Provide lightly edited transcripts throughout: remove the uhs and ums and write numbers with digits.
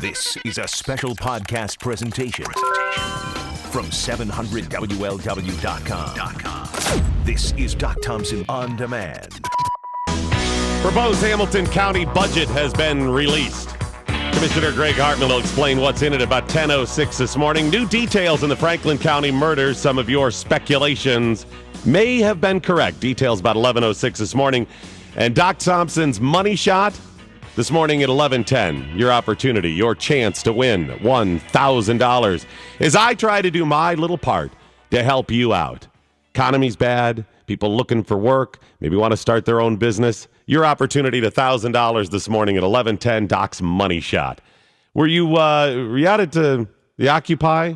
This is a special podcast presentation from 700WLW.com. This is Doc Thompson On Demand. Proposed Hamilton County budget has been released. Commissioner Greg Hartman will explain what's in it about 10:06 this morning. New details in the Franklin County murders. Some of your speculations may have been correct. Details about 11:06 this morning. And Doc Thompson's money shot this morning at 11:10. Your opportunity, your chance to win $1,000 as I try to do my little part to help you out. Economy's bad. People looking for work, maybe want to start their own business. Your opportunity to $1,000 this morning at 11:10. Doc's money shot. Were you out at the Occupy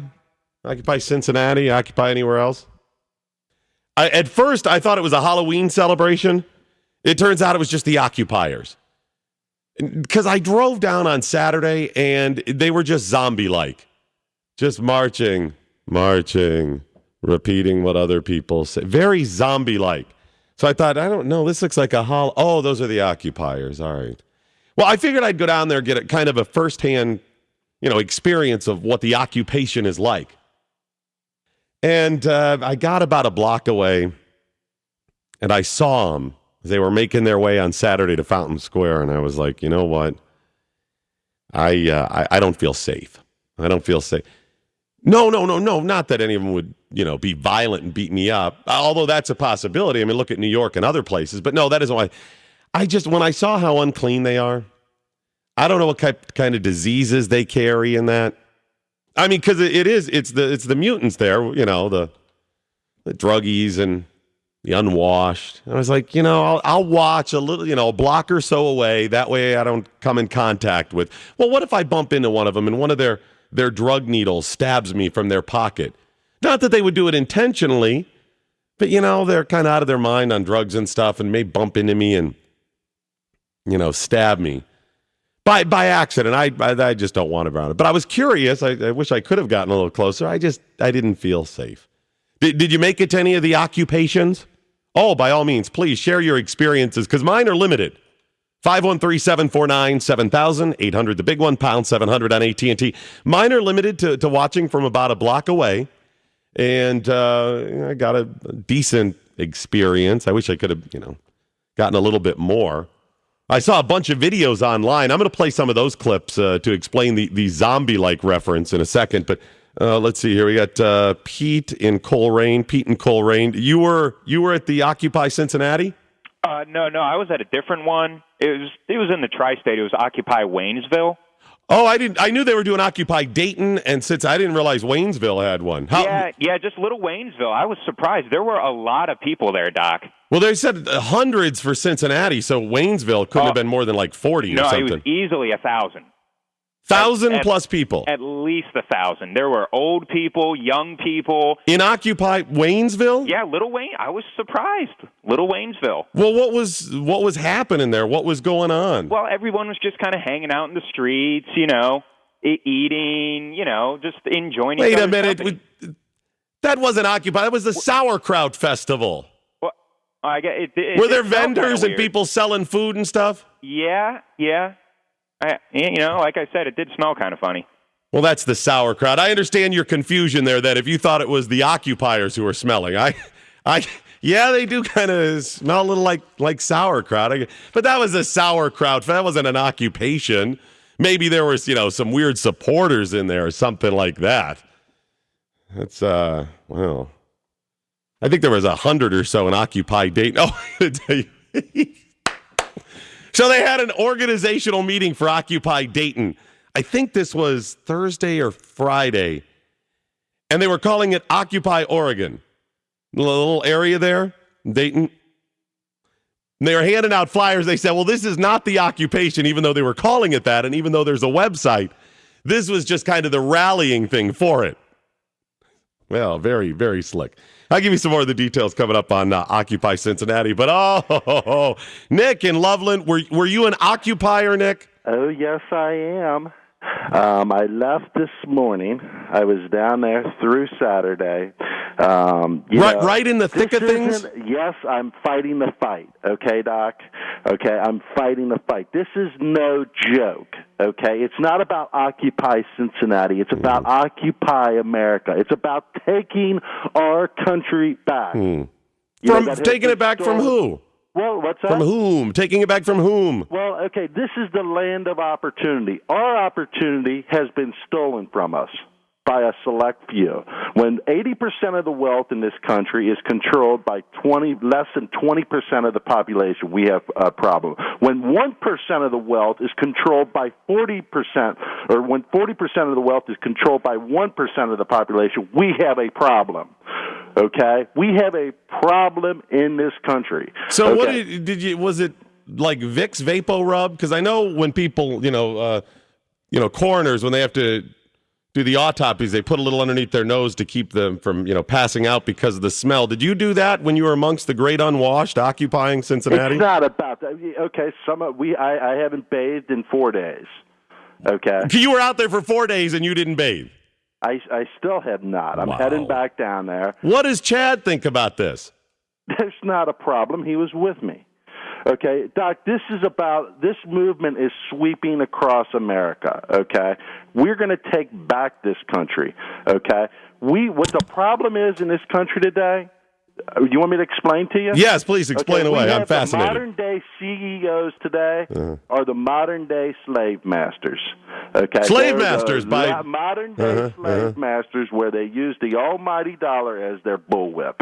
Cincinnati, Occupy anywhere else? At first, I thought it was a Halloween celebration. It turns out it was just the occupiers. Because I drove down on Saturday, and they were just zombie-like. Just marching, repeating what other people say. Very zombie-like. So I thought, I don't know, this looks like a oh, those are the occupiers. All right. Well, I figured I'd go down there, get a kind of a firsthand, experience of what the occupation is like. And I got about a block away, and I saw them. They were making their way on Saturday to Fountain Square, and I was like, you know what? I don't feel safe. I don't feel safe. No. Not that any of them would, be violent and beat me up. Although that's a possibility. I mean, look at New York and other places. But no, that isn't why. When I saw how unclean they are, I don't know what kind of diseases they carry in that. I mean, because it's the mutants there, the druggies and the unwashed. I was like, I'll watch a little, a block or so away. That way I don't come in contact with. Well, what if I bump into one of them and one of their drug needles stabs me from their pocket? Not that they would do it intentionally, but, they're kind of out of their mind on drugs and stuff and may bump into me and, stab me by accident. I just don't want to around it. But I was curious. I wish I could have gotten a little closer. I didn't feel safe. Did you make it to any of the occupations? Oh, by all means, please share your experiences because mine are limited. 513-749-7000, 800, the big one, pound 700 on AT&T. Mine are limited to watching from about a block away, and I got a decent experience. I wish I could have, gotten a little bit more. I saw a bunch of videos online. I'm going to play some of those clips to explain the zombie-like reference in a second, but let's see here. We got Pete in Coleraine. You were at the Occupy Cincinnati? No, I was at a different one. It was in the tri-state. It was Occupy Waynesville. Oh, I knew they were doing Occupy Dayton, and since I didn't realize Waynesville had one. Yeah, just little Waynesville. I was surprised. There were a lot of people there, Doc. Well, they said hundreds for Cincinnati, so Waynesville couldn't have been more than like 40 or something. No, it was easily 1,000. 1,000 plus people. At least 1,000. There were old people, young people. In Occupy Waynesville? Yeah, Little Wayne. I was surprised. Little Waynesville. Well, what was happening there? What was going on? Well, everyone was just kind of hanging out in the streets, eating, just enjoying each other's company. Wait a minute. That wasn't Occupy. That was the Sauerkraut Festival. Well, were there vendors and people selling food and stuff? Yeah. Like I said, it did smell kind of funny. Well, that's the sauerkraut. I understand your confusion there, that if you thought it was the occupiers who were smelling. Yeah, they do kind of smell a little like sauerkraut. But that was a sauerkraut. That wasn't an occupation. Maybe there was, some weird supporters in there or something like that. That's, I think there was 100 or so in Occupy Dayton. Oh, I'm going to tell you. So they had an organizational meeting for Occupy Dayton. I think this was Thursday or Friday. And they were calling it Occupy Oregon. The little area there, Dayton. And they were handing out flyers. They said, well, this is not the occupation, even though they were calling it that. And even though there's a website, this was just kind of the rallying thing for it. Well, very, very slick. I'll give you some more of the details coming up on Occupy Cincinnati. But, Nick in Loveland, were you an occupier, Nick? Oh, yes, I am. I left this morning. I was down there through Saturday. Right in the thick of things? Yes, I'm fighting the fight. Okay, Doc? Okay, I'm fighting the fight. This is no joke. Okay? It's not about Occupy Cincinnati. It's about Occupy America. It's about taking our country back. Taking it back from who? Well, what's that? From whom? Taking it back from whom? Well, okay, this is the land of opportunity. Our opportunity has been stolen from us by a select few. When 80% of the wealth in this country is controlled by less than 20% of the population, we have a problem. When 1% of the wealth is controlled by 40%, or when 40% of the wealth is controlled by 1% of the population, we have a problem. Okay? We have a problem in this country. So what did you, was it like Vicks Vapo Rub? Because I know when people, coroners, when they have to do the autopsies, they put a little underneath their nose to keep them from, passing out because of the smell. Did you do that when you were amongst the great unwashed occupying Cincinnati? It's not about that. Okay, I haven't bathed in 4 days. Okay. You were out there for 4 days and you didn't bathe. I still have not. I'm heading back down there. What does Chad think about this? There's not a problem. He was with me. Okay, Doc, this movement is sweeping across America, okay? We're going to take back this country, okay? What the problem is in this country today, you want me to explain to you? Yes, please explain away. I'm fascinated. The modern-day CEOs today are the modern-day slave masters, okay? Slave masters modern-day slave masters where they use the almighty dollar as their bullwhip.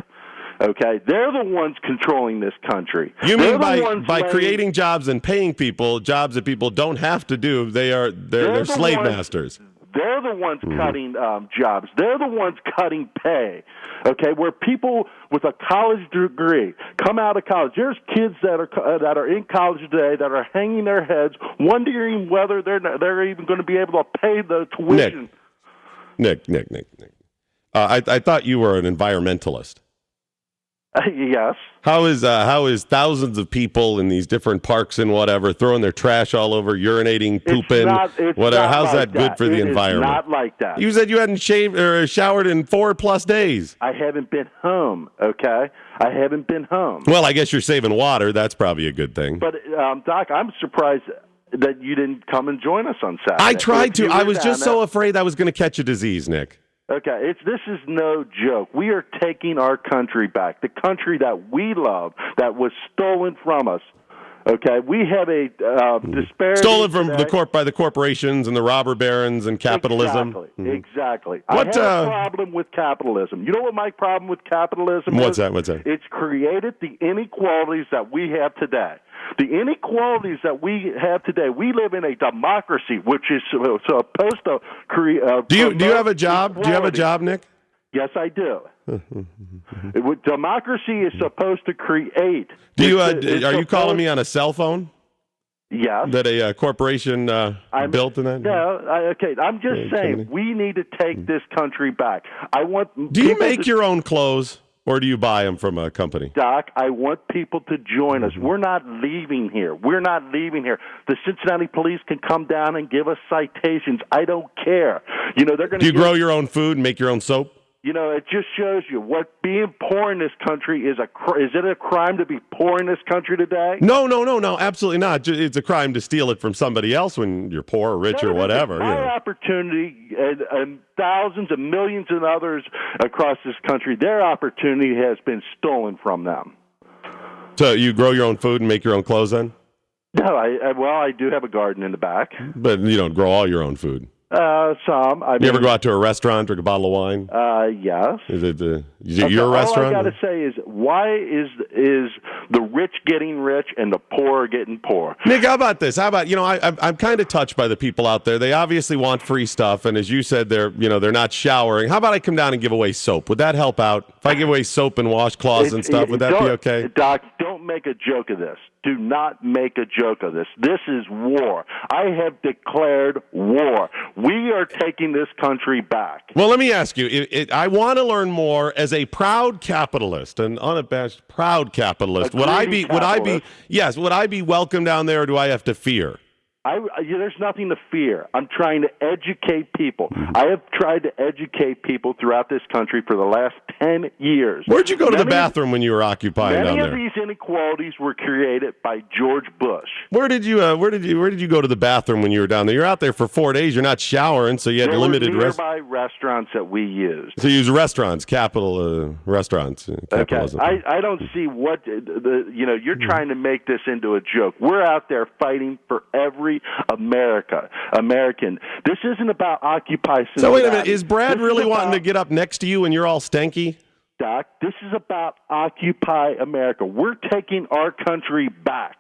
Okay, they're the ones controlling this country. You mean by creating jobs and paying people jobs that people don't have to do? They're slave masters. They're the ones cutting jobs. They're the ones cutting pay. Okay, where people with a college degree come out of college. There's kids that are in college today that are hanging their heads, wondering whether they're even going to be able to pay the tuition. Nick. I thought you were an environmentalist. Yes. How is thousands of people in these different parks and whatever throwing their trash all over, urinating, pooping, whatever? How's that good for the environment? It's not like that. You said you hadn't shaved or showered in 4+ days. I haven't been home. Okay, I haven't been home. Well, I guess you're saving water. That's probably a good thing. But Doc, I'm surprised that you didn't come and join us on Saturday. I tried to. I was just so afraid I was going to catch a disease, Nick. Okay, this is no joke. We are taking our country back, the country that we love, that was stolen from us. Okay, we have a disparity stolen from by the corporations and the robber barons and capitalism. Exactly. I have a problem with capitalism. You know what my problem with capitalism is? What's that? It's created the inequalities that we have today. The inequalities that we have today. We live in a democracy, which is supposed to create. Do you have a job? Equality. Do you have a job, Nick? Yes, I do. Democracy is supposed to create. Are you calling me on a cell phone? Yes. That a corporation built in that? No, okay. I'm just saying we need to take this country back. Do you make your own clothes? Or do you buy them from a company? Doc, I want people to join us. We're not leaving here. The Cincinnati police can come down and give us citations. I don't care. They're going to. Do you grow your own food and make your own soap? It just shows you what being poor in this country is. Is it a crime to be poor in this country today? No, absolutely not. It's a crime to steal it from somebody else when you're poor or rich or whatever. My opportunity and thousands and millions of others across this country, their opportunity has been stolen from them. So you grow your own food and make your own clothes then? No, I do have a garden in the back. But you don't grow all your own food? Some. You ever go out to a restaurant, drink a bottle of wine? Yes. Is it your restaurant? All I got to say is, why is the rich getting rich and the poor getting poor? Nick, how about this? How about, I'm kind of touched by the people out there. They obviously want free stuff, and as you said, they're not showering. How about I come down and give away soap? Would that help out? If I give away soap and washcloths and stuff, would that be okay? Doc, don't make a joke of this. Do not make a joke of this. This is war. I have declared war. We are taking this country back. Well, let me ask you. I want to learn more as a proud capitalist, an unabashed proud capitalist. Would I be welcome down there, or do I have to fear? There's nothing to fear. I'm trying to educate people. I have tried to educate people throughout this country for the last 10 years. Where'd you go to the bathroom when you were occupying down there? Many of these inequalities were created by George Bush. Where did you go to the bathroom when you were down there? You're out there for 4 days. You're not showering, so you had limited nearby restaurants that we used. So you use restaurants, capital restaurants. Capitalism. Okay. I don't see what you're trying to make this into a joke. We're out there fighting for every American. This isn't about Occupy Cincinnati. So wait a minute, is Brad really wanting to get up next to you and you're all stanky? Doc, this is about Occupy America. We're taking our country back.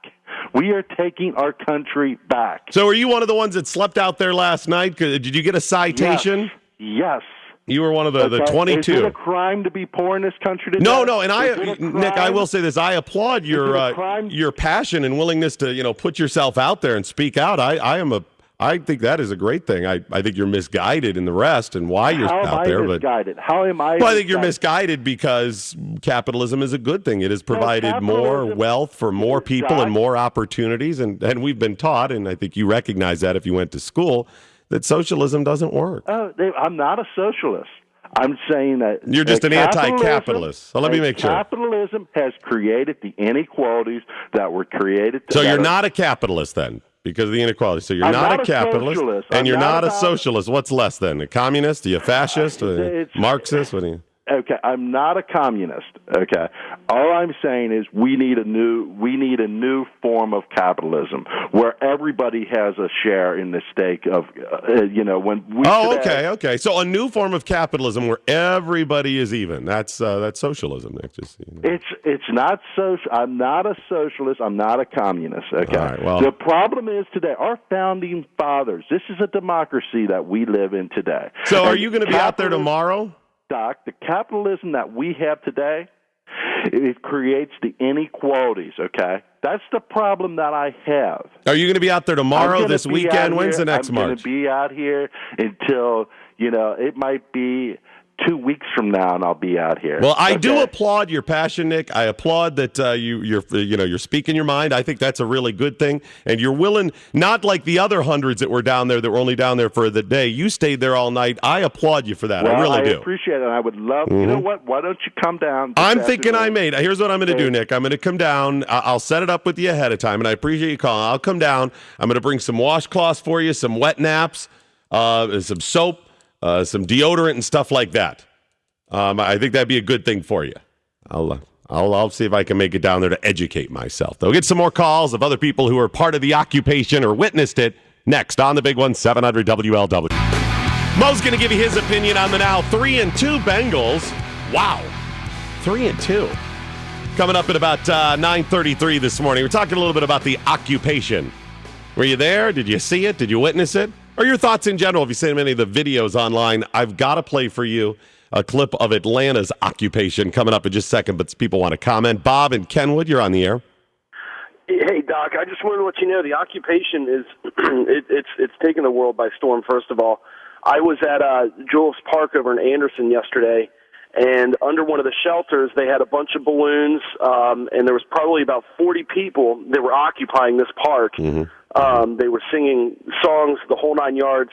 We are taking our country back. So are you one of the ones that slept out there last night? Did you get a citation? Yes. You were one of the 22. Is it a crime to be poor in this country today? No, and Nick, I will say this: I applaud your passion and willingness to put yourself out there and speak out. I think that is a great thing. I think you're misguided in the rest and why you're out there. Misguided? How am I? Well, I think you're misguided because capitalism is a good thing. It has provided more wealth for more people and more opportunities, and we've been taught, and I think you recognize that if you went to school, that socialism doesn't work. Oh, I'm not a socialist. I'm saying that you're just an anti-capitalist. So let me make sure. Capitalism has created the inequalities that were created. So you're not a capitalist then, because of the inequality. So you're not a capitalist, and you're not a socialist. What's less then? A communist? Are you a fascist? Marxist? What are you? Okay, I'm not a communist. Okay, all I'm saying is we need a new form of capitalism where everybody has a share in the stake of when we. Oh, okay. So a new form of capitalism where everybody is even. That's socialism, Nick. It's not social. I'm not a socialist. I'm not a communist. Okay. All right, well, the problem is today our founding fathers. This is a democracy that we live in today. So are you going to be out there tomorrow? Doc, the capitalism that we have today, it creates the inequalities, okay? That's the problem that I have. Are you going to be out there tomorrow, this weekend? When's the next march? I'm going to be out here until, it might be 2 weeks from now, and I'll be out here. Well, I do applaud your passion, Nick. I applaud that you're speaking your mind. I think that's a really good thing, and you're willing, not like the other hundreds that were down there that were only down there for the day. You stayed there all night. I applaud you for that. Well, I really do. I appreciate it. I would love. You know what? Why don't you come down? I'm thinking here's what I'm going to do, Nick. I'm going to come down. I'll set it up with you ahead of time, and I appreciate you calling. I'll come down. I'm going to bring some washcloths for you, some wet naps, some soap. Some deodorant and stuff like that. I think that'd be a good thing for you. I'll see if I can make it down there to educate myself. They'll get some more calls of other people who are part of the occupation or witnessed it next on the big one, 700 WLW. Mo's going to give you his opinion on the now 3-2 Bengals. Wow, 3-2. Coming up at about 9:33 this morning. We're talking a little bit about the occupation. Were you there? Did you see it? Did you witness it? Or your thoughts in general? If you've seen many of the videos online, I've got to play for you a clip of Atlanta's occupation coming up in just a second, but people want to comment. Bob and Kenwood, you're on the air. Hey, Doc, I just wanted to let you know the occupation is it's taken the world by storm, first of all. I was at Julius Park over in Anderson yesterday, and under one of the shelters, they had a bunch of balloons, and there was probably about 40 people that were occupying this park. Mm-hmm. They were singing songs, the whole 9 yards.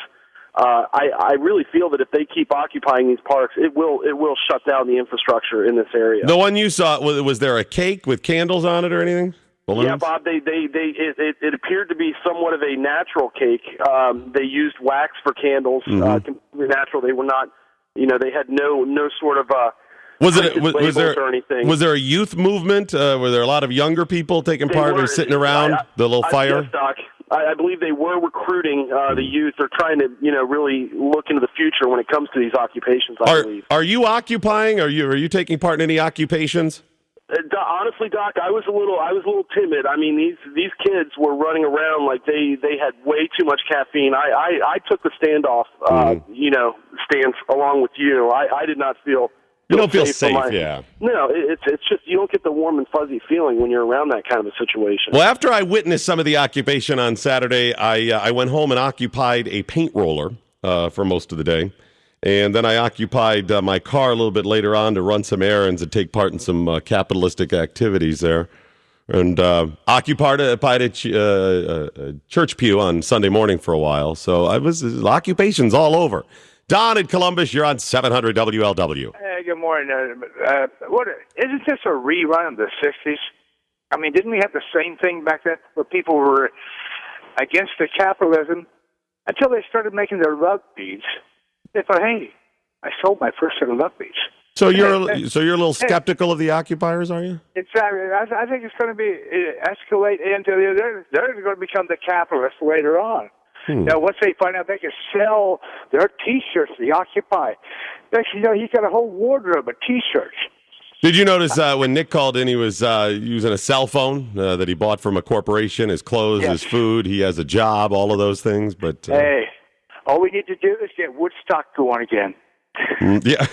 I really feel that if they keep occupying these parks, it will shut down the infrastructure in this area. The one you saw, was there a cake with candles on it or anything? Balloons? Yeah, Bob. It appeared to be somewhat of a natural cake. They used wax for candles, completely natural. They were not, they had no sort of was there a youth movement? Were there a lot of younger people taking part or sitting around the little fire? Yes, Doc. I believe they were recruiting the youth. They're trying to, really look into the future when it comes to these occupations. I believe. Are you occupying? Are you taking part in any occupations? Honestly, Doc, I was a little timid. I mean, these kids were running around like they had way too much caffeine. I took the standoff, stance along with you. I did not feel. You don't feel safe, yeah. No, it's just you don't get the warm and fuzzy feeling when you're around that kind of a situation. Well, after I witnessed some of the occupation on Saturday, I went home and occupied a paint roller for most of the day. And then I occupied my car a little bit later on to run some errands and take part in some capitalistic activities there. and occupied a church pew on Sunday morning for a while. So occupations all over. Don in Columbus, you're on 700 WLW. Hey, good morning. What isn't this a rerun of the '60s? I mean, didn't we have the same thing back then, where people were against the capitalism until they started making their love beads? They thought, hey, I sold my first set of love beads. So you're a little skeptical of the occupiers, are you? Exactly. I think it's going to escalate into they're going to become the capitalists later on. Now, once they find out they can sell their T-shirts, the Occupy, next you know, he's got a whole wardrobe of T-shirts. Did you notice when Nick called in, he was using a cell phone that he bought from a corporation, his clothes, his food, he has a job, all of those things. But hey, all we need to do is get Woodstock going again. Yeah.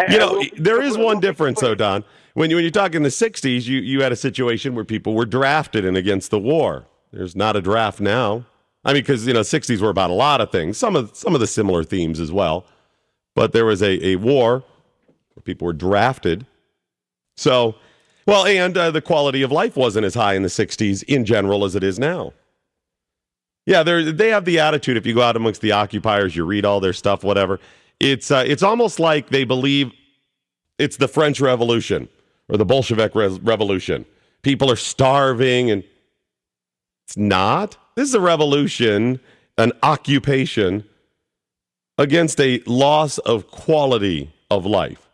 You know, there is one difference, though, Don. When you talk in the 60s, you had a situation where people were drafted in against the war. There's not a draft now. I mean, because, 60s were about a lot of things, some of the similar themes as well. But there was a war where people were drafted. So, well, and the quality of life wasn't as high in the 60s in general as it is now. Yeah, they have the attitude, if you go out amongst the occupiers, you read all their stuff, whatever, it's almost like they believe it's the French Revolution or the Bolshevik Revolution. People are starving, and it's not. This is a revolution, an occupation against a loss of quality of life,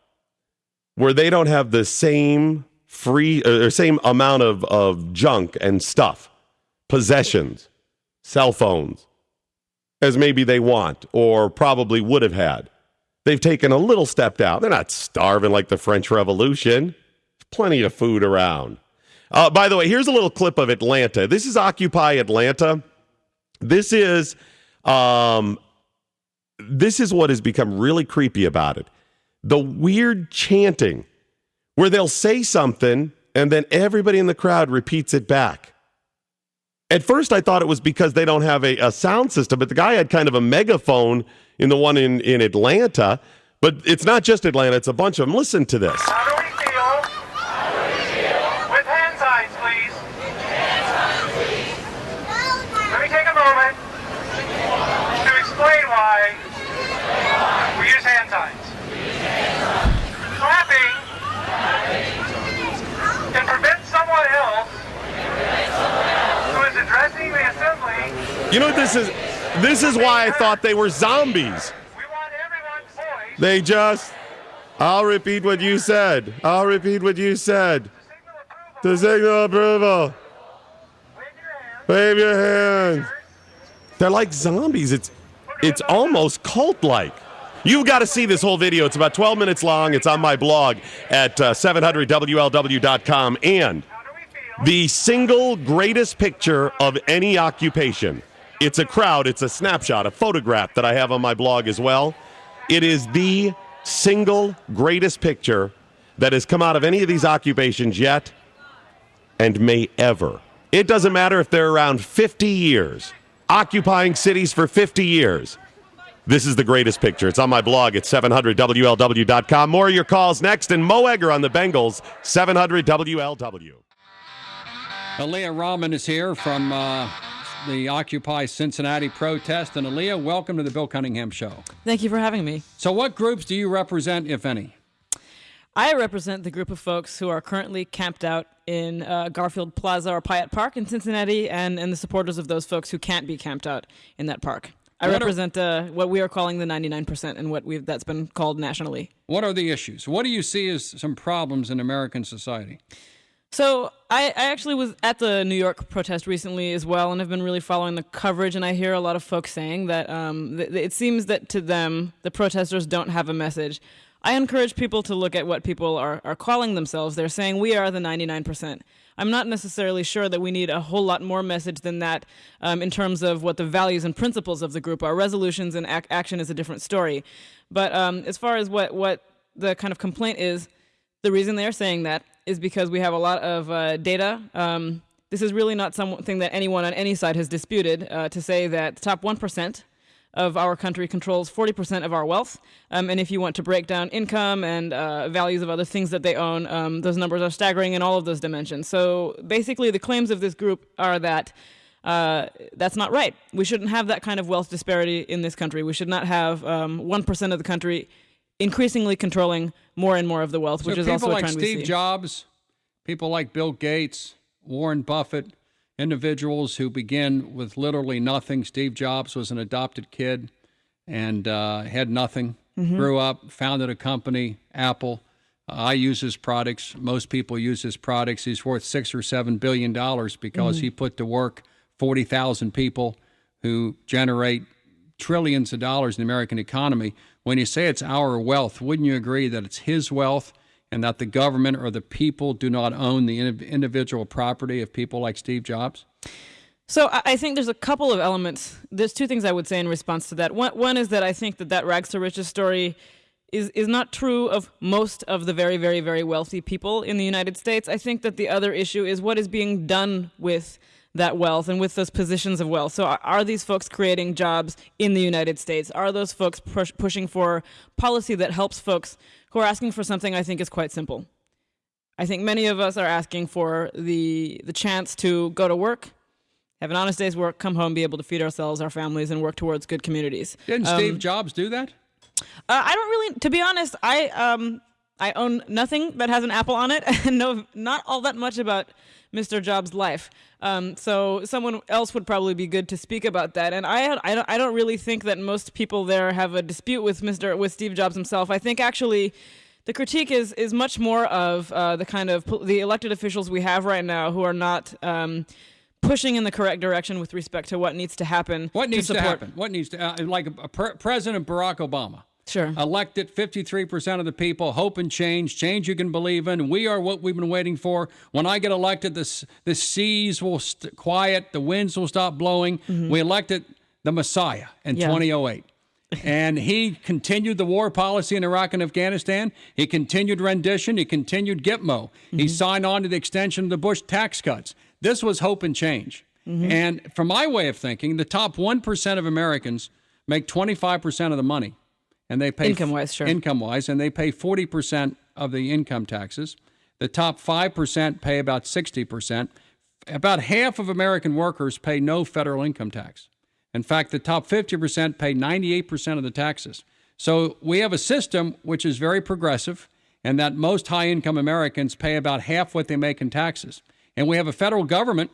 where they don't have the same same amount of junk and stuff, possessions, cell phones, as maybe they want or probably would have had. They've taken a little step down. They're not starving like the French Revolution. There's plenty of food around. By the way, here's a little clip of Atlanta. This is Occupy Atlanta. This is what has become really creepy about it. The weird chanting where they'll say something and then everybody in the crowd repeats it back. At first, I thought it was because they don't have a sound system, but the guy had kind of a megaphone in the one in Atlanta. But it's not just Atlanta, it's a bunch of them. Listen to this. How do we feel? With hand signs, please. Let me take a moment to explain why we use hand signs. Clapping can prevent someone else who is addressing the assembly. You know what this is? This is why I thought they were zombies. We want everyone's voice. They just, I'll repeat what you said. I'll repeat what you said. To signal approval. Wave your hands. They're like zombies. It's almost cult-like. You've got to see this whole video. It's about 12 minutes long. It's on my blog at 700WLW.com. And the single greatest picture of any occupation. It's a crowd. It's a snapshot, a photograph that I have on my blog as well. It is the single greatest picture that has come out of any of these occupations yet and may ever. It doesn't matter if they're around 50 years, occupying cities for 50 years. This is the greatest picture. It's on my blog at 700WLW.com. More of your calls next. And Mo Egger on the Bengals, 700WLW. Aaliyah Rahman is here from the Occupy Cincinnati protest. And Aaliyah, welcome to the Bill Cunningham Show. Thank you for having me. So what groups do you represent, if any? I represent the group of folks who are currently camped out in Garfield Plaza or Pyatt Park in Cincinnati, and the supporters of those folks who can't be camped out in that park. I represent what we are calling the 99% and that's been called nationally. What are the issues? What do you see as some problems in American society? So I actually was at the New York protest recently as well, and have been really following the coverage, and I hear a lot of folks saying that it seems that to them, the protesters don't have a message. I encourage people to look at what people are calling themselves. They're saying we are the 99%. I'm not necessarily sure that we need a whole lot more message than that in terms of what the values and principles of the group are. Resolutions and action is a different story. But as far as what the kind of complaint is, the reason they're saying that is because we have a lot of data. This is really not something that anyone on any side has disputed, to say that the top 1% of our country controls 40% of our wealth. And if you want to break down income and values of other things that they own, those numbers are staggering in all of those dimensions. So basically, the claims of this group are that that's not right. We shouldn't have that kind of wealth disparity in this country. We should not have 1% of the country increasingly controlling more and more of the wealth, which is also a trend we see. People like Steve Jobs, people like Bill Gates, Warren Buffett, individuals who begin with literally nothing. Steve Jobs was an adopted kid and had nothing, grew up, founded a company, Apple. I use his products. Most people use his products. He's worth $6 or $7 billion because he put to work 40,000 people who generate trillions of dollars in the American economy. When you say it's our wealth, wouldn't you agree that it's his wealth and that the government or the people do not own the individual property of people like Steve Jobs? So I think there's a couple of elements. There's two things I would say in response to that. One is that I think that rags to riches story is not true of most of the very, very, very wealthy people in the United States. I think that the other issue is what is being done with that wealth and with those positions of wealth. So are these folks creating jobs in the United States? Are those folks pushing for policy that helps folks who are asking for something I think is quite simple? I think many of us are asking for the chance to go to work, have an honest day's work, come home, be able to feed ourselves, our families, and work towards good communities. Didn't Steve Jobs do that? I don't really, to be honest, I own nothing that has an Apple on it and know not all that much about Mr. Jobs' life. So someone else would probably be good to speak about that. And I don't really think that most people there have a dispute with Steve Jobs himself. I think actually the critique is much more of the kind of the elected officials we have right now who are not pushing in the correct direction with respect to what needs to happen. What needs to happen? What needs to like President Barack Obama? Sure. Elected 53% of the people, hope and change you can believe in. We are what we've been waiting for. When I get elected, the seas will quiet, the winds will stop blowing. We elected the Messiah in 2008. And he continued the war policy in Iraq and Afghanistan. He continued rendition. He continued Gitmo. He signed on to the extension of the Bush tax cuts. This was hope and change. And from my way of thinking, the top 1% of Americans make 25% of the money. And they pay income-wise, sure. Income-wise, and they pay 40% of the income taxes. The top 5% pay about 60%. About half of American workers pay no federal income tax. In fact, the top 50% pay 98% of the taxes. So we have a system which is very progressive, and that most high-income Americans pay about half what they make in taxes. And we have a federal government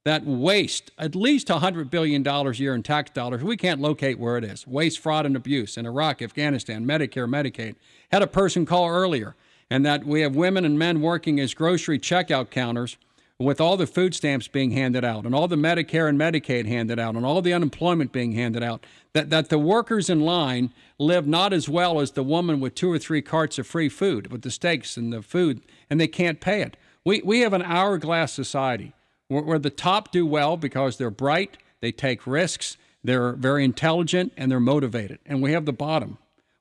that wastes at least $100 billion a year in tax dollars. We can't locate where it is. Waste, fraud, and abuse in Iraq, Afghanistan, Medicare, Medicaid. Had a person call earlier, and that we have women and men working as grocery checkout counters with all the food stamps being handed out and all the Medicare and Medicaid handed out and all the unemployment being handed out, that the workers in line live not as well as the woman with 2 or 3 carts of free food with the steaks and the food, and they can't pay it. We have an hourglass society where the top do well because they're bright, they take risks, they're very intelligent, and they're motivated. And we have the bottom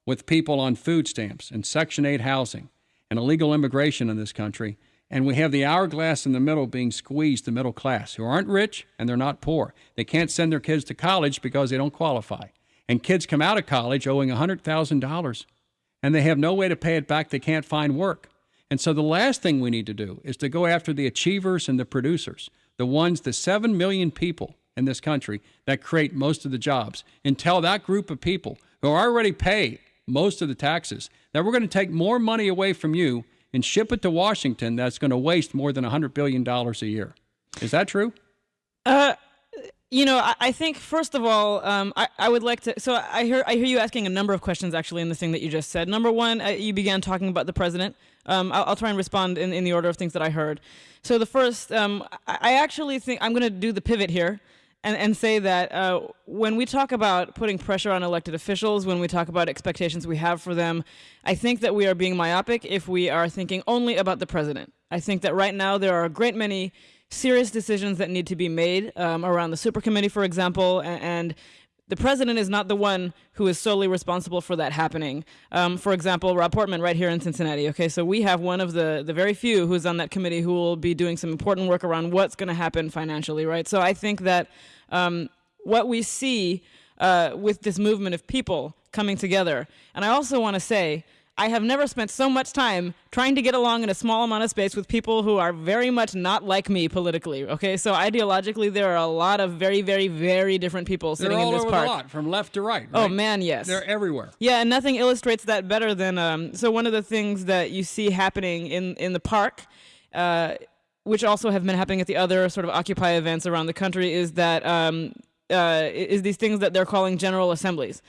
with people on food stamps and Section 8 housing and illegal immigration in this country. And we have the hourglass in the middle being squeezed, the middle class, who aren't rich and they're not poor. They can't send their kids to college because they don't qualify. And kids come out of college owing $100,000, and they have no way to pay it back. They can't find work. And so the last thing we need to do is to go after the achievers and the producers, the 7 million people in this country that create most of the jobs, and tell that group of people who already pay most of the taxes that we're going to take more money away from you and ship it to Washington that's going to waste more than $100 billion a year. Is that true? I think, first of all, I would like to... So I hear you asking a number of questions, actually, in the thing that you just said. Number one, you began talking about the president. I'll try and respond in the order of things that I heard. So the first, I actually think I'm going to do the pivot here and say that when we talk about putting pressure on elected officials, when we talk about expectations we have for them, I think that we are being myopic if we are thinking only about the president. I think that right now there are a great many serious decisions that need to be made around the super committee, for example, and the president is not the one who is solely responsible for that happening. For example, Rob Portman right here in Cincinnati. Okay, so we have one of the very few who's on that committee who will be doing some important work around what's going to happen financially, right? So I think that what we see with this movement of people coming together. And I also want to say, I have never spent so much time trying to get along in a small amount of space with people who are very much not like me politically. Okay, so ideologically, there are a lot of very, very, very different people sitting in this park. They're all over the lot, from left to right. Oh man, yes. They're everywhere. Yeah, and nothing illustrates that better than so one of the things that you see happening in the park, which also have been happening at the other sort of Occupy events around the country, is that is these things that they're calling general assemblies.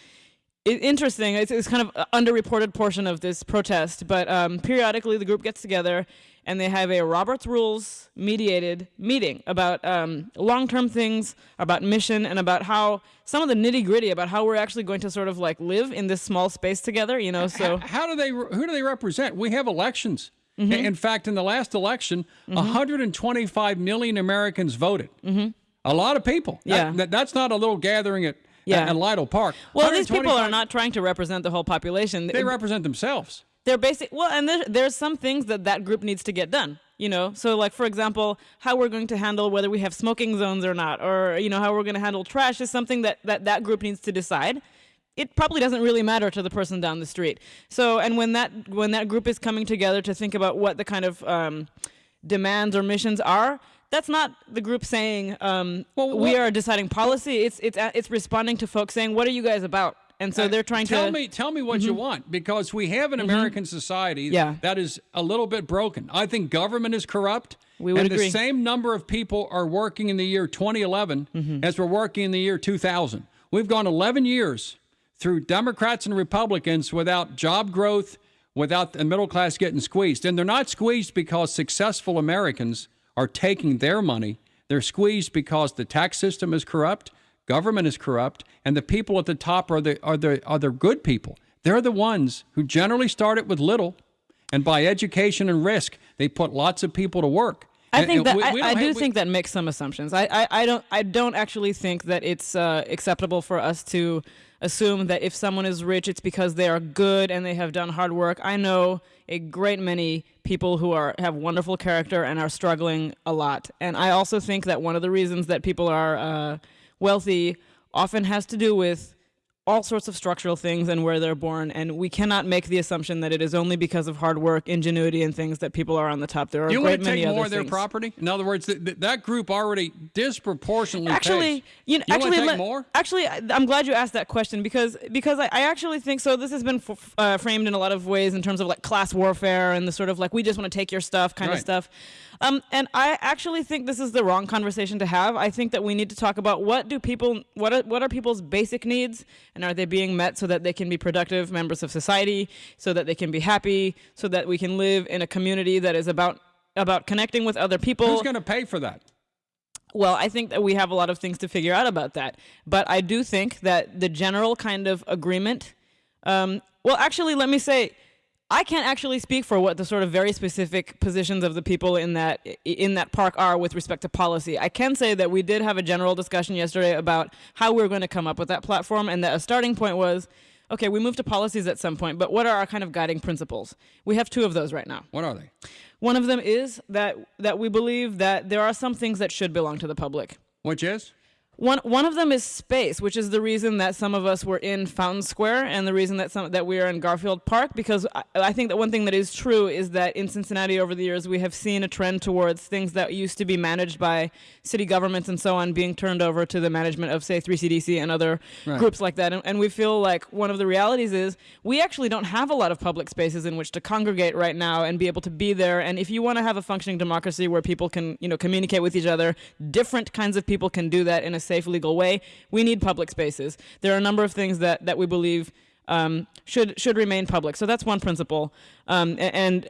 Interesting. It's kind of an underreported portion of this protest, but periodically the group gets together and they have a Robert's Rules mediated meeting about long-term things, about mission, and about how some of the nitty-gritty about how we're actually going to sort of like live in this small space together. You know, so who do they represent? We have elections. Mm-hmm. In fact, in the last election, 125 million Americans voted. Mm-hmm. A lot of people. Yeah, that's not a little gathering at Lytle Park. Well, these people are not trying to represent the whole population. They represent themselves. They're and there's some things that group needs to get done. You know, so like for example, how we're going to handle whether we have smoking zones or not, or you know how we're going to handle trash is something that group needs to decide. It probably doesn't really matter to the person down the street. So, and when that group is coming together to think about what the kind of demands or missions are. That's not the group saying we are deciding policy. It's responding to folks saying, "What are you guys about?" And so they're trying to tell me what you want, because we have an American society that is a little bit broken. I think government is corrupt. We would agree. The same number of people are working in the year 2011 as were working in the year 2000. We've gone 11 years through Democrats and Republicans without job growth, without the middle class getting squeezed, and they're not squeezed because successful Americans are taking their money. They're squeezed because the tax system is corrupt, government is corrupt, and the people at the top are the good people. They're the ones who generally started with little, and by education and risk, they put lots of people to work. I think I do think that makes some assumptions. I don't actually think that it's acceptable for us to assume that if someone is rich, it's because they are good and they have done hard work. I know a great many people who have wonderful character and are struggling a lot. And I also think that one of the reasons that people are wealthy often has to do with all sorts of structural things and where they're born, and we cannot make the assumption that it is only because of hard work, ingenuity, and things that people are on the top. There are you a great many other things. You want to take more of their property? In other words, that group already disproportionately pays. You want to take more? Actually, I'm glad you asked that question because I actually think so. This has been framed in a lot of ways in terms of like class warfare and the sort of like we just want to take your stuff kind of stuff. And I actually think this is the wrong conversation to have. I think that we need to talk about what are people's basic needs, and are they being met so that they can be productive members of society, so that they can be happy, so that we can live in a community that is about connecting with other people. Who's going to pay for that? Well, I think that we have a lot of things to figure out about that. But I do think that the general kind of agreement, actually, let me say, I can't actually speak for what the sort of very specific positions of the people in that park are with respect to policy. I can say that we did have a general discussion yesterday about how we're going to come up with that platform, and that a starting point was, okay, we move to policies at some point, but what are our kind of guiding principles? We have two of those right now. What are they? One of them is that we believe that there are some things that should belong to the public. Which is? One of them is space, which is the reason that some of us were in Fountain Square and the reason that we are in Garfield Park, because I think that one thing that is true is that in Cincinnati over the years we have seen a trend towards things that used to be managed by city governments and so on being turned over to the management of, say, 3CDC and other groups like that. And we feel like one of the realities is we actually don't have a lot of public spaces in which to congregate right now and be able to be there. And if you want to have a functioning democracy where people can, communicate with each other, different kinds of people can do that in a safe, legal way, we need public spaces. There are a number of things that we believe should remain public. So that's one principle. And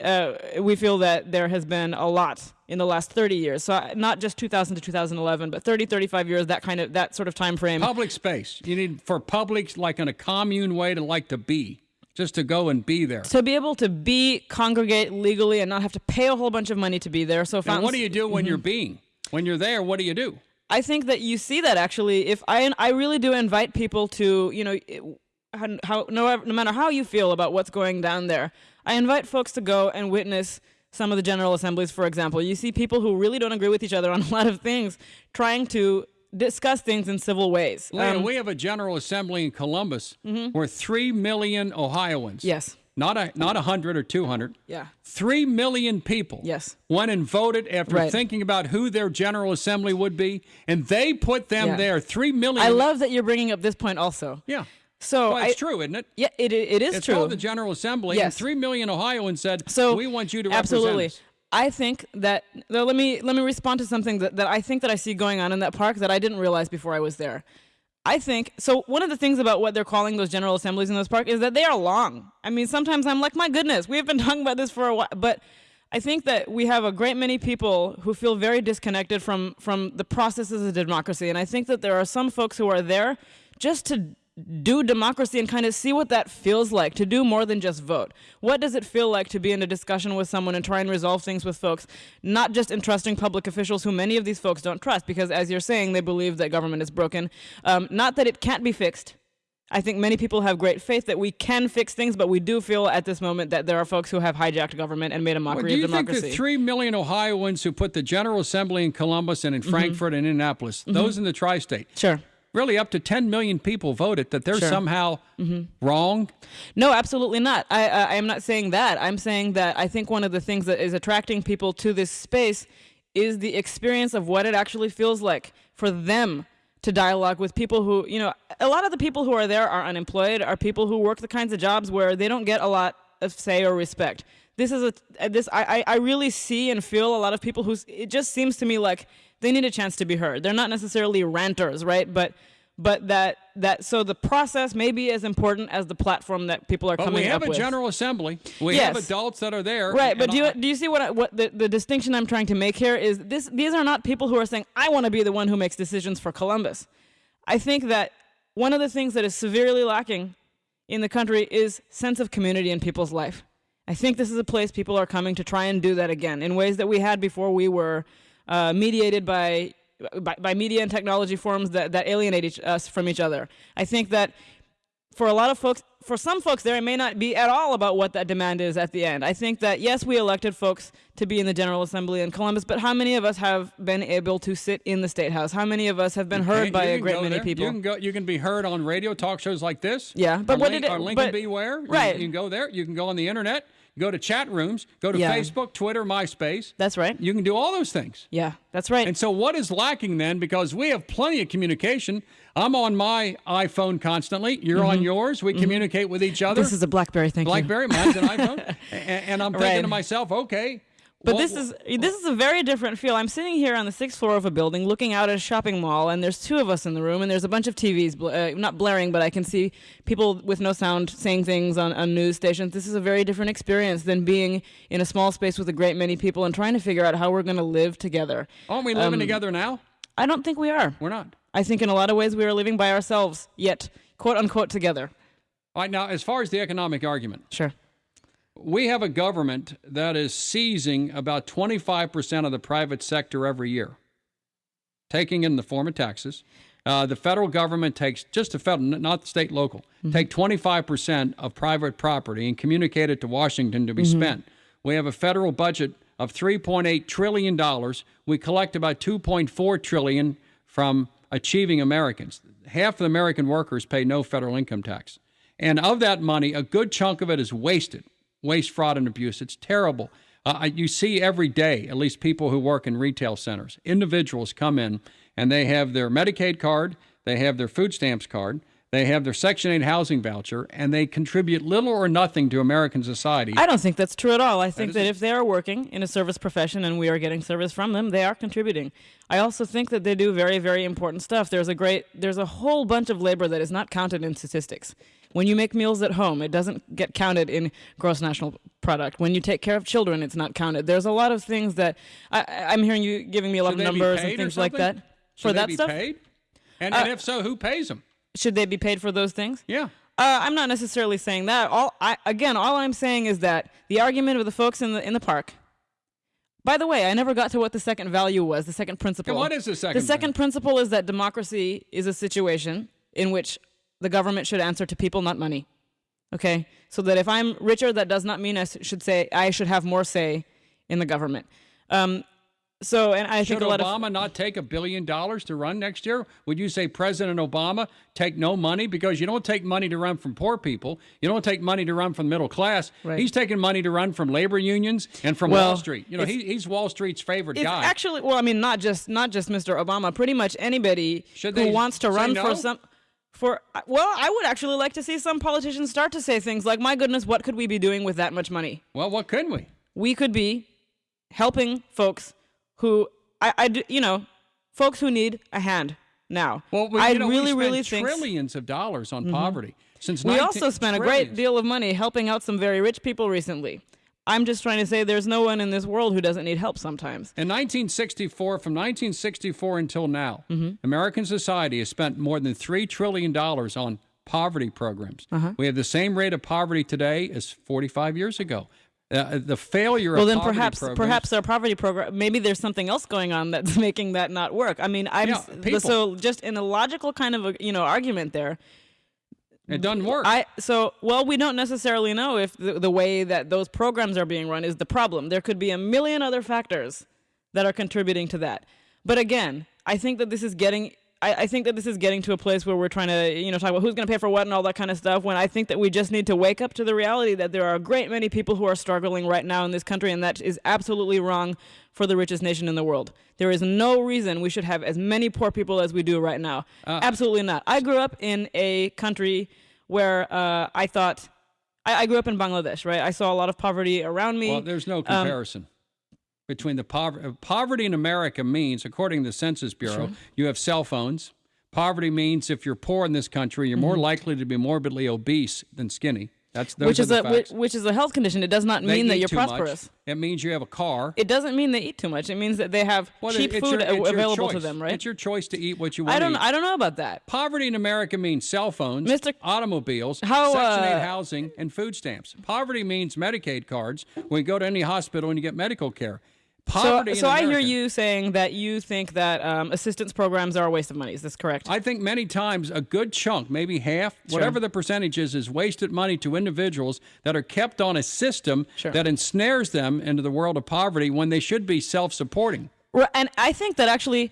we feel that there has been a lot in the last 30 years. So not just 2000 to 2011, but 30, 35 years, that sort of time frame. Public space. You need for public, like in a commune way to be. Just to go and be there. To be able to congregate legally and not have to pay a whole bunch of money to be there. So and what do you do when you're being? When you're there, what do you do? I think that you see that actually. If I really do invite people to, no matter how you feel about what's going down there, I invite folks to go and witness some of the general assemblies, for example. You see people who really don't agree with each other on a lot of things trying to discuss things in civil ways. Leah, we have a General Assembly in Columbus where 3 million Ohioans. Yes. Not 100 or 200. Yeah. 3 million people. Yes. Went and voted after thinking about who their General Assembly would be, and they put them there. 3 million. I love that you're bringing up this point also. Yeah. So it's true, isn't it? Yeah, it is it's true. It's called the General Assembly, yes. and 3 million Ohioans said, we want you to absolutely. represent us. I think that, let me respond to something that I think that I see going on in that park that I didn't realize before I was there. I think, so one of the things about what they're calling those General Assemblies in those parks is that they are long. I mean, sometimes I'm like, my goodness, we have been talking about this for a while, but I think that we have a great many people who feel very disconnected from the processes of democracy, and I think that there are some folks who are there just to do democracy and kind of see what that feels like, to do more than just vote. What does it feel like to be in a discussion with someone and try and resolve things with folks, not just entrusting public officials who many of these folks don't trust, because as you're saying, they believe that government is broken. Not that it can't be fixed. I think many people have great faith that we can fix things, but we do feel at this moment that there are folks who have hijacked government and made a mockery of democracy. Do you think the 3 million Ohioans who put the General Assembly in Columbus and in Frankfurt and Indianapolis, those in the tri-state, sure, really up to 10 million people voted, that they're somehow wrong? No, absolutely not. I am not saying that. I'm saying that I think one of the things that is attracting people to this space is the experience of what it actually feels like for them to dialogue with people who, a lot of the people who are there are unemployed, are people who work the kinds of jobs where they don't get a lot of say or respect. I really see and feel a lot of people it just seems to me like they need a chance to be heard. They're not necessarily ranters, right? But so the process may be as important as the platform that people are coming up with. But we have a General Assembly. We have adults that are there. Right, but do you see what the distinction I'm trying to make here is these are not people who are saying, I want to be the one who makes decisions for Columbus. I think that one of the things that is severely lacking in the country is sense of community in people's life. I think this is a place people are coming to try and do that again in ways that we had before we were mediated by media and technology forms that alienate us from each other. I think that for a lot of folks, for some folks there, it may not be at all about what that demand is at the end. I think that, yes, we elected folks to be in the General Assembly in Columbus, but how many of us have been able to sit in the State House? How many of us have been heard by a great many people? You can be heard on radio talk shows like this. Yeah, but Lincoln Be Where? Right. You can go there. You can go on the internet. Go to chat rooms, go to Facebook, Twitter, MySpace. That's right. You can do all those things. Yeah, that's right. And so what is lacking then? Because we have plenty of communication. I'm on my iPhone constantly. You're on yours. We communicate with each other. This is a BlackBerry, thank you. BlackBerry, mine's an iPhone. And I'm thinking to myself, okay. But this is a very different feel. I'm sitting here on the 6th floor of a building looking out at a shopping mall, and there's 2 of us in the room, and there's a bunch of TVs, not blaring, but I can see people with no sound saying things on news stations. This is a very different experience than being in a small space with a great many people and trying to figure out how we're going to live together. Aren't we living together now? I don't think we are. We're not. I think in a lot of ways we are living by ourselves, yet, quote unquote, together. All right, now, as far as the economic argument. Sure. We have a government that is seizing about 25% of the private sector every year, taking in the form of taxes. The federal government takes, just the federal, not the state, local, take 25% of private property and communicate it to Washington to be spent. We have a federal budget of $3.8 trillion. We collect about $2.4 trillion from achieving Americans. Half of the American workers pay no federal income tax. And of that money, a good chunk of it is wasted. Waste, fraud, and abuse. It's terrible. You see every day, at least people who work in retail centers, individuals come in and they have their Medicaid card, they have their food stamps card, they have their Section 8 housing voucher, and they contribute little or nothing to American society. I don't think that's true at all. I think that if they are working in a service profession and we are getting service from them, they are contributing. I also think that they do very, very important stuff. There's a whole bunch of labor that is not counted in statistics. When you make meals at home, it doesn't get counted in gross national product. When you take care of children, it's not counted. There's a lot of things that I'm hearing you giving me a lot of numbers and things like that. For that stuff? Should they be paid? And if so, who pays them? Should they be paid for those things? Yeah. I'm not necessarily saying that. All I'm saying is that the argument of the folks in the park. By the way, I never got to what the second value was, the second principle. What is the second? The second principle is that democracy is a situation in which the government should answer to people, not money. Okay? So that if I'm richer, that does not mean I should have more say in the government. So, and I think Should a lot Obama not take $1 billion to run next year? Would you say President Obama take no money? Because you don't take money to run from poor people. You don't take money to run from the middle class. Right. He's taking money to run from labor unions and from Wall Street. You know, he's Wall Street's favorite guy. Actually, well, I mean, not just Mr. Obama. Pretty much anybody who wants to run for some. Well, I would actually like to see some politicians start to say things like, "My goodness, what could we be doing with that much money?" Well, what could we? We could be helping folks who folks who need a hand now. Well, I we really spend think trillions of dollars on poverty since. We also spent a great deal of money helping out some very rich people recently. I'm just trying to say there's no one in this world who doesn't need help sometimes. In 1964, from 1964 until now, American society has spent more than $3 trillion on poverty programs. We have the same rate of poverty today as 45 years ago. The failure of then poverty perhaps our poverty program, maybe there's something else going on that's making that not work. I mean, so just in a logical kind of argument there, it doesn't work. We don't necessarily know if the way that those programs are being run is the problem. There could be a million other factors that are contributing to that. But again, I think that this is getting to a place where we're trying to, talk about who's going to pay for what and all that kind of stuff, when I think that we just need to wake up to the reality that there are a great many people who are struggling right now in this country, and that is absolutely wrong for the richest nation in the world. There is no reason we should have as many poor people as we do right now. Absolutely not. I grew up in a country where I grew up in Bangladesh, right? I saw a lot of poverty around me. Well, there's no comparison. Between the poverty in America means, according to the Census Bureau, you have cell phones. Poverty means if you're poor in this country, you're more likely to be morbidly obese than skinny. Which is a health condition. It does not mean that you're prosperous. Much. It means you have a car. It doesn't mean they eat too much. It means that they have cheap food available to them, right? It's your choice to eat what you want to eat. I don't know about that. Poverty in America means cell phones, automobiles, Section 8 housing, and food stamps. Poverty means Medicaid cards when you go to any hospital and you get medical care. So I hear you saying that you think that assistance programs are a waste of money. Is this correct? I think many times a good chunk, maybe half, whatever the percentage is wasted money to individuals that are kept on a system that ensnares them into the world of poverty when they should be self-supporting. And I think that actually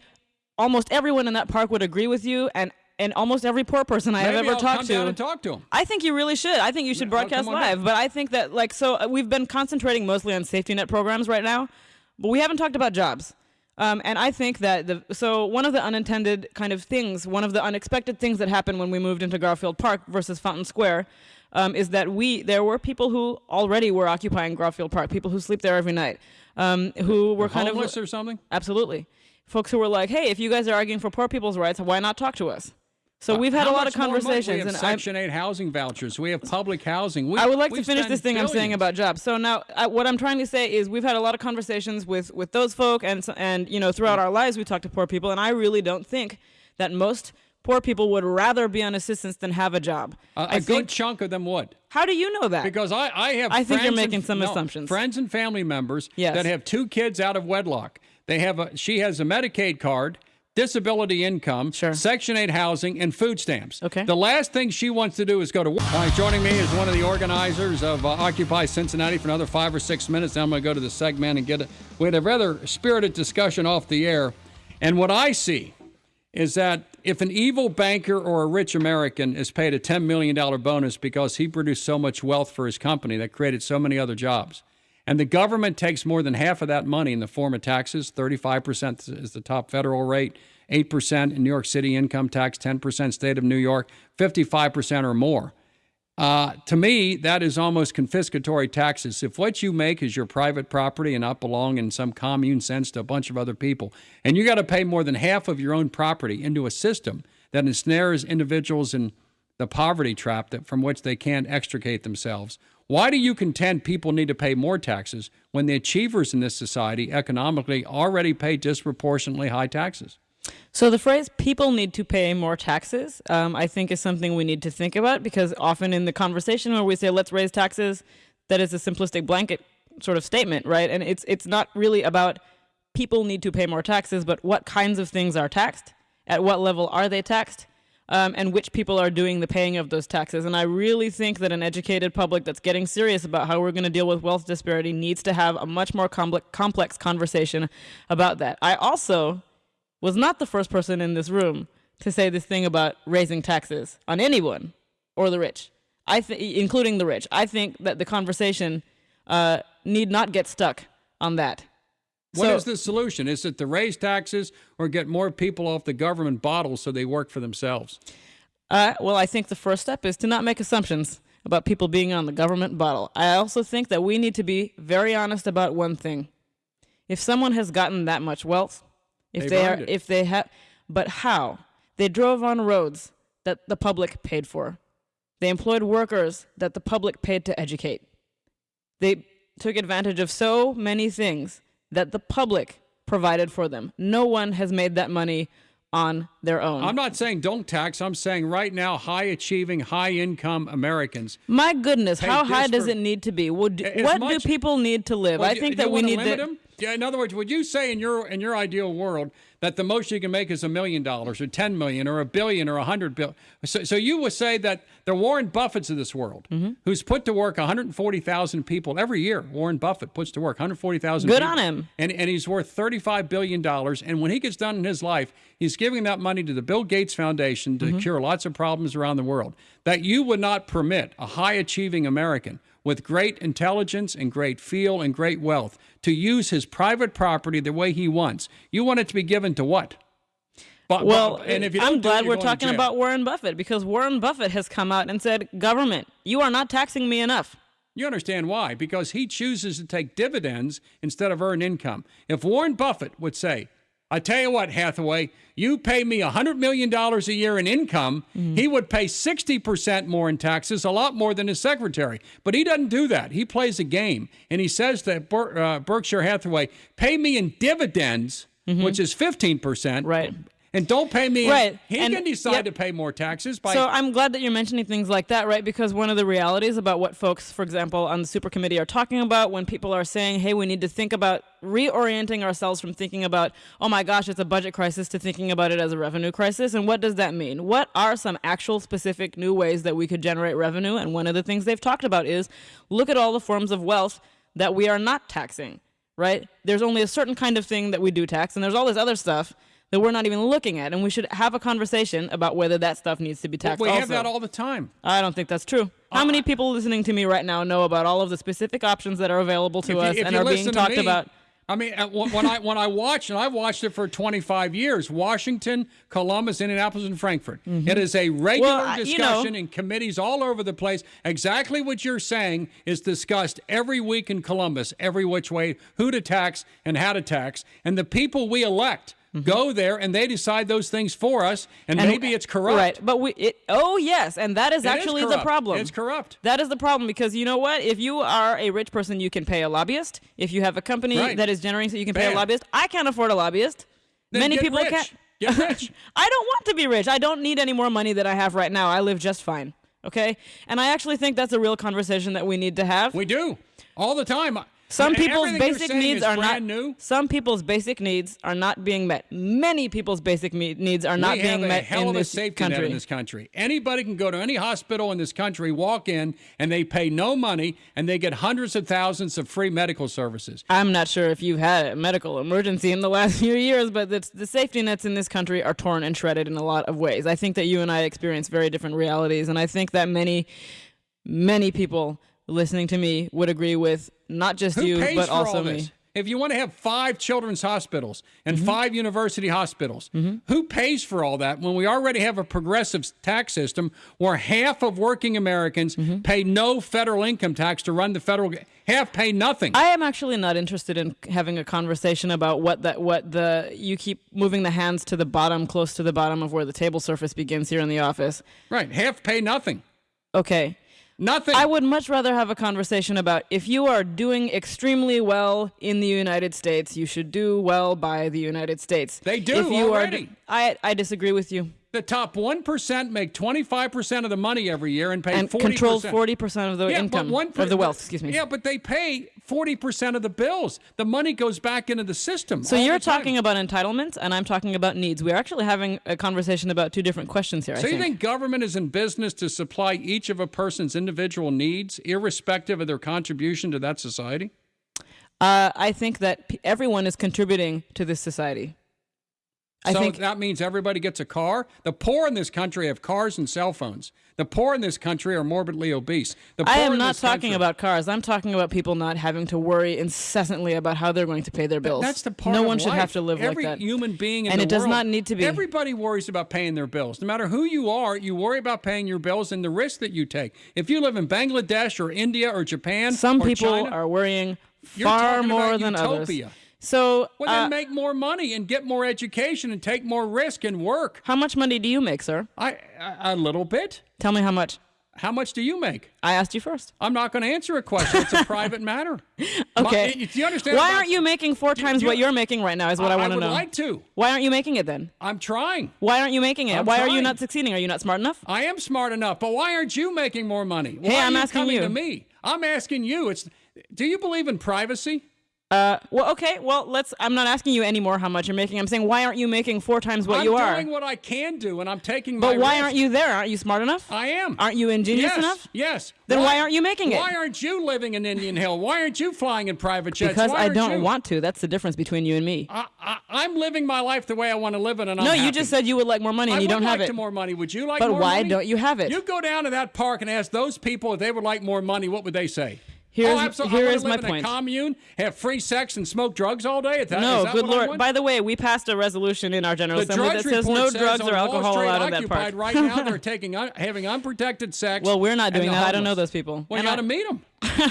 almost everyone in that park would agree with you, and almost every poor person I have ever talked to. Down and talk to them. I think you really should. I think you should broadcast live. But I think that we've been concentrating mostly on safety net programs right now. But we haven't talked about jobs. And I think that one of the unintended kind of things, one of the unexpected things that happened when we moved into Garfield Park versus Fountain Square is that there were people who already were occupying Garfield Park, people who sleep there every night, who were kind of homeless or something? Absolutely. Folks who were like, hey, if you guys are arguing for poor people's rights, why not talk to us? So we've had a lot of conversations. We have Section 8 housing vouchers. We have public housing. I would like to finish this thing I'm saying about jobs. So now what I'm trying to say is we've had a lot of conversations with those folk, and throughout our lives we talk to poor people, and I really don't think that most poor people would rather be on assistance than have a job. A good chunk of them would. How do you know that? Because I think you're making some assumptions. Friends and family members that have 2 kids out of wedlock. She has a Medicaid card, disability income, Section 8 housing, and food stamps. Okay. The last thing she wants to do is go to work. All right, joining me is one of the organizers of Occupy Cincinnati for another 5 or 6 minutes. Then I'm going to go to the segment and we had a rather spirited discussion off the air. And what I see is that if an evil banker or a rich American is paid a $10 million bonus because he produced so much wealth for his company that created so many other jobs, and the government takes more than half of that money in the form of taxes, 35% is the top federal rate, 8% in New York City income tax, 10% state of New York, 55% or more. To me, that is almost confiscatory taxes. If what you make is your private property and not belong in some commune sense to a bunch of other people, and you got to pay more than half of your own property into a system that ensnares individuals in the poverty trap from which they can't extricate themselves, why do you contend people need to pay more taxes when the achievers in this society economically already pay disproportionately high taxes? So the phrase people need to pay more taxes, I think is something we need to think about, because often in the conversation where we say let's raise taxes, that is a simplistic blanket sort of statement, right? And it's not really about people need to pay more taxes, but what kinds of things are taxed, at what level are they taxed, and which people are doing the paying of those taxes. And I really think that an educated public that's getting serious about how we're going to deal with wealth disparity needs to have a much more complex conversation about that. I also was not the first person in this room to say this thing about raising taxes on anyone or the rich, including the rich. I think that the conversation need not get stuck on that. What is the solution? Is it to raise taxes or get more people off the government bottle so they work for themselves? Well, I think the first step is to not make assumptions about people being on the government bottle. I also think that we need to be very honest about one thing. If someone has gotten that much wealth, but how? They drove on roads that the public paid for. They employed workers that the public paid to educate. They took advantage of so many things that the public provided for them. No one has made that money on their own. I'm not saying don't tax. I'm saying right now, high-achieving, high-income Americans. My goodness, how high does it need to be? What do people need to live? Well, I think that we need to... them? Yeah, in other words, would you say in your ideal world that the most you can make is $1 million or 10 million or $1 billion or 100 billion? So you would say that the Warren Buffetts of this world, who's put to work 140,000 people every year. Warren Buffett puts to work 140,000 people. Good on him. And he's worth $35 billion. And when he gets done in his life, he's giving that money to the Bill Gates Foundation to cure lots of problems around the world. That you would not permit a high-achieving American with great intelligence and great feel and great wealth to use his private property the way he wants. You want it to be given to what? And if I'm glad we're talking about Warren Buffett, because Warren Buffett has come out and said, government, you are not taxing me enough. You understand why? Because he chooses to take dividends instead of earn income. If Warren Buffett would say, I tell you what, Hathaway, you pay me $100 million a year in income, he would pay 60% more in taxes, a lot more than his secretary. But he doesn't do that. He plays a game. And he says that Berkshire Hathaway, pay me in dividends, which is 15%. Right. And don't pay me. Right. He can decide to pay more taxes. So I'm glad that you're mentioning things like that, right? Because one of the realities about what folks, for example, on the super committee are talking about when people are saying, hey, we need to think about reorienting ourselves from thinking about, oh my gosh, it's a budget crisis, to thinking about it as a revenue crisis. And what does that mean? What are some actual specific new ways that we could generate revenue? And one of the things they've talked about is look at all the forms of wealth that we are not taxing, right? There's only a certain kind of thing that we do tax, and there's all this other stuff that we're not even looking at, and we should have a conversation about whether that stuff needs to be taxed also. We have that all the time. I don't think that's true. How many people listening to me right now know about all of the specific options that are available to us and are being talked about? I mean, when I watch, and I've watched it for 25 years, Washington, Columbus, Indianapolis, and Frankfurt. It is a regular discussion in committees all over the place. Exactly what you're saying is discussed every week in Columbus, every which way, who to tax and how to tax. And the people we elect go there and they decide those things for us, and maybe it's corrupt. Right, but yes, and that is actually the problem. It's corrupt. That is the problem, because you know what? If you are a rich person, you can pay a lobbyist. If you have a company that is generating so you can pay a lobbyist, I can't afford a lobbyist. Then many get people rich. can't. Get rich. I don't want to be rich. I don't need any more money than I have right now. I live just fine. Okay? And I actually think that's a real conversation that we need to have. We do. All the time. Some people's basic needs are not new. Some people's basic needs are not being met. Many people's basic needs are not being met in this country. We have a hell of a safety net in this country. Anybody can go to any hospital in this country, walk in, and they pay no money, and they get hundreds of thousands of free medical services. I'm not sure if you've had a medical emergency in the last few years, but the safety nets in this country are torn and shredded in a lot of ways. I think that you and I experience very different realities, and I think that many, many people listening to me would agree with not just you, but also me. If you want to have 5 children's hospitals and 5 university hospitals, who pays for all that when we already have a progressive tax system where half of working Americans pay no federal income tax to run the federal, half pay nothing? I am actually not interested in having a conversation about you keep moving the hands to the bottom, close to the bottom of where the table surface begins here in the office. Right, half pay nothing. Okay. Nothing. I would much rather have a conversation about if you are doing extremely well in the United States, you should do well by the United States. They do already. I disagree with you. The top 1% make 25% of the money every year and pay 40%. And controls 40% of the income, of the wealth, excuse me. Yeah, but they pay 40% of the bills. The money goes back into the system. So you're talking about entitlements, and I'm talking about needs. We're actually having a conversation about two different questions here, So you think government is in business to supply each of a person's individual needs, irrespective of their contribution to that society? I think that everyone is contributing to this society. I think that means everybody gets a car. The poor in this country have cars and cell phones. The poor in this country are morbidly obese. I am not talking about cars. I'm talking about people not having to worry incessantly about how they're going to pay their bills. That's the part No of one should life. have to live like that. Every human being in and the it does world, not need to be. Everybody worries about paying their bills. No matter who you are, you worry about paying your bills and the risk that you take. If you live in Bangladesh or India or Japan Some or people China, are worrying you're far talking more about than utopia. others. So, well, then make more money and get more education and take more risk and work. How much money do you make, sir? A little bit. Tell me how much. How much do you make? I asked you first. I'm not going to answer a question. It's a private matter. Okay. Do you understand? Why aren't you making 4 times what you're making right now is what I want to know. I would like to. Why aren't you making it then? I'm trying. Why aren't you making it? I'm Why are trying. you not succeeding? Are you not smart enough? I am smart enough, but why aren't you making more money? Why Hey, I'm are you asking coming you. to me? I'm asking you. Do you believe in privacy? Well, okay. Well, I'm not asking you anymore how much you're making. I'm saying, why aren't you making 4 times what you are? I'm doing what I can do, and I'm taking my But why risk. aren't you there? Aren't you smart enough? I am. Aren't you ingenious enough? Yes. Then why aren't you making it? Why aren't you living in Indian Hill? Why aren't you flying in private jets? Because Why I aren't don't you? want to. That's the difference between you and me. I'm living my life the way I want to live it, and I'm No, happy. you just said you would like more money, and you don't have I would it. like more money. Would you like But more why money? don't you have it? You go down to that park and ask those people if they would like more money. What would they say? Here Here is I my live in point. a commune, have free sex, and smoke drugs all day. Is that No, what good I Lord. want? By the way, we passed a resolution in our General The Assembly Drudge that says Report no says drugs on or Wall alcohol Street allowed at that Occupied park. right now, they're having unprotected sex. Well, we're not doing and the that. I don't know homeless. those people. Well, you got to meet them.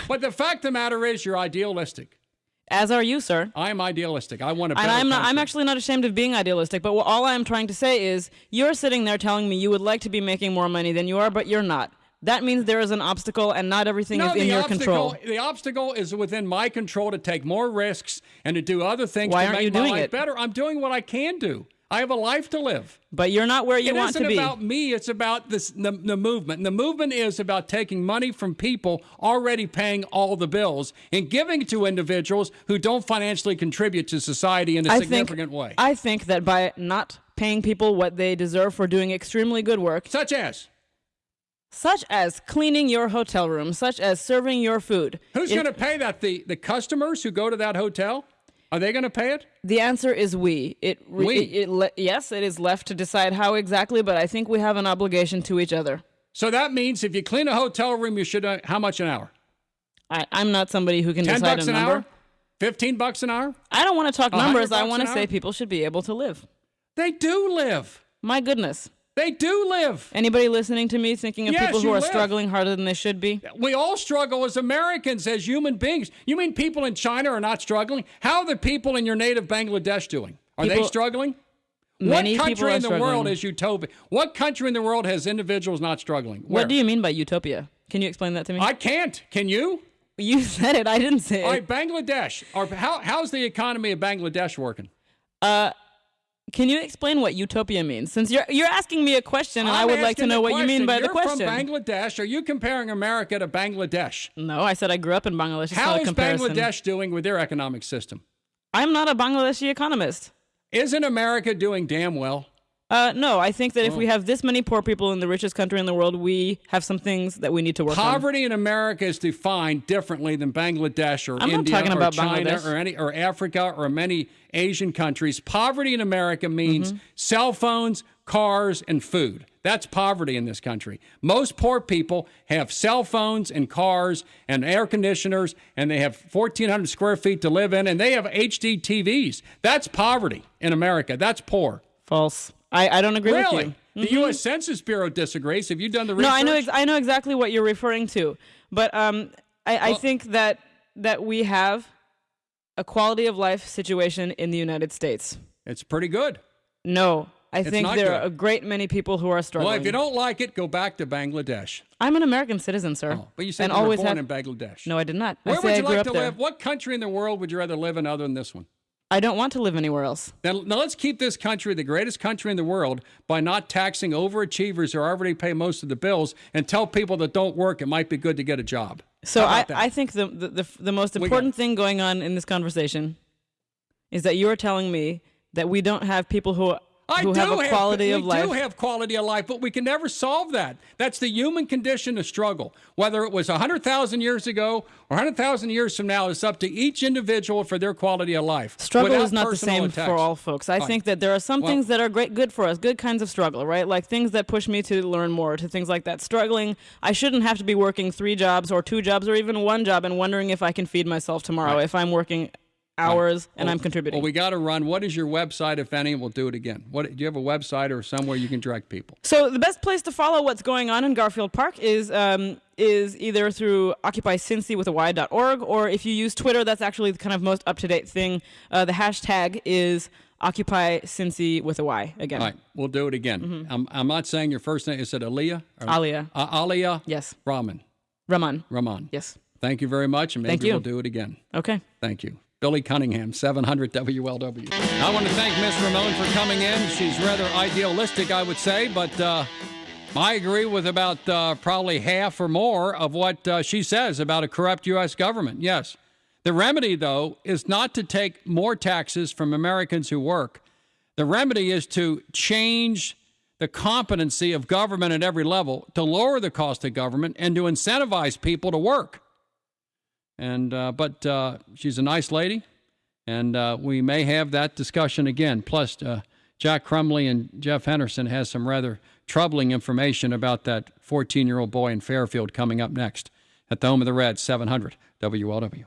But the fact of the matter is, you're idealistic. As are you, sir. I am idealistic. I want a better And I'm country. actually not ashamed of being idealistic, but all I'm trying to say is you're sitting there telling me you would like to be making more money than you are, but you're not. That means there is an obstacle, and not everything is in your control. The obstacle is within my control to take more risks and to do other things Why to aren't make you my doing life it? better. I'm doing what I can do. I have a life to live. But you're not where you want to be. It isn't about me. It's about the movement. And the movement is about taking money from people already paying all the bills and giving it to individuals who don't financially contribute to society in a significant way. I think that by not paying people what they deserve for doing extremely good work, such as cleaning your hotel room, such as serving your food. Who's going to pay that? The customers who go to that hotel? Are they going to pay it? The answer is we. Yes, it is left to decide how exactly, but I think we have an obligation to each other. So that means if you clean a hotel room, you should, how much an hour? I'm not somebody who can $10 decide a an number. hour? $15 an hour? I don't want to talk numbers. I want to $100 say an hour? people should be able to live. They do live. My goodness. They do live. Anybody listening to me thinking of Yes, people who you are live. struggling harder than they should be? We all struggle as Americans, as human beings. You mean people in China are not struggling? How are the people in your native Bangladesh doing? Are they struggling? Many What people country are in the struggling. world is utopia? What country in the world has individuals not struggling? Where? What do you mean by utopia? Can you explain that to me? I can't. Can you? You said it. I didn't say All it. right, Bangladesh. How's the economy of Bangladesh working? Can you explain what utopia means? Since you're asking me a question, and I would like to know what you mean by the question. You're from Bangladesh. Are you comparing America to Bangladesh? No, I said I grew up in Bangladesh. It's How not a is comparison. Bangladesh doing with their economic system? I'm not a Bangladeshi economist. Isn't America doing damn well? No, I think that if we have this many poor people in the richest country in the world, we have some things that we need to work on. Poverty in America is defined differently than Bangladesh or I'm not India talking or about China Bangladesh. or Africa or many Asian countries. Poverty in America means cell phones, cars, and food. That's poverty in this country. Most poor people have cell phones and cars and air conditioners, and they have 1,400 square feet to live in, and they have HD TVs. That's poverty in America. That's poor. False. I don't agree with you. Really? The U.S. Census Bureau disagrees. Have you done the research? No, I know exactly what you're referring to, but I think that we have a quality of life situation in the United States. It's pretty good. No, I think not there good. are a great many people who are struggling. Well, if you don't like it, go back to Bangladesh. I'm an American citizen, sir. Oh, but you said and you were always born have... in Bangladesh. No, I did not. Where I say would I you grew like up to there. live? What country in the world would you rather live in other than this one? I don't want to live anywhere else. Now let's keep this country the greatest country in the world by not taxing overachievers who already pay most of the bills, and tell people that don't work it might be good to get a job. So I think the most important thing going on in this conversation is that you are telling me that we don't have people who have a quality of life. We do have quality of life, but we can never solve that. That's the human condition of struggle. Whether it was 100,000 years ago or 100,000 years from now, it's up to each individual for their quality of life. Struggle is not the same for all folks. I think that there are some things that are good for us, good kinds of struggle, right? Like things that push me to learn more, to things like that. Struggling, I shouldn't have to be working 3 jobs or 2 jobs or even 1 job and wondering if I can feed myself tomorrow if I'm working hours and I'm contributing. Well, we got to run. What is your website, if any? We'll do it again. Do you have a website or somewhere you can direct people? So the best place to follow what's going on in Garfield Park is either through occupycincy.org, or if you use Twitter, that's actually the kind of most up-to-date thing. The hashtag is Occupy Cincy again. All right, we'll do it again. Mm-hmm. I'm not saying your first name. Is it Aliyah? Aliyah. Aliyah? Yes. Raman. Yes. Thank you very much, and maybe we'll do it again. Okay. Thank you. Billy Cunningham, 700 WLW. I want to thank Miss Ramon for coming in. She's rather idealistic, I would say, but I agree with about probably half or more of what she says about a corrupt U.S. government. Yes. The remedy, though, is not to take more taxes from Americans who work. The remedy is to change the competency of government at every level, to lower the cost of government, and to incentivize people to work. And but she's a nice lady, and we may have that discussion again. Plus, Jack Crumley and Jeff Henderson has some rather troubling information about that 14-year-old boy in Fairfield coming up next at the home of the Reds, 700 WLW.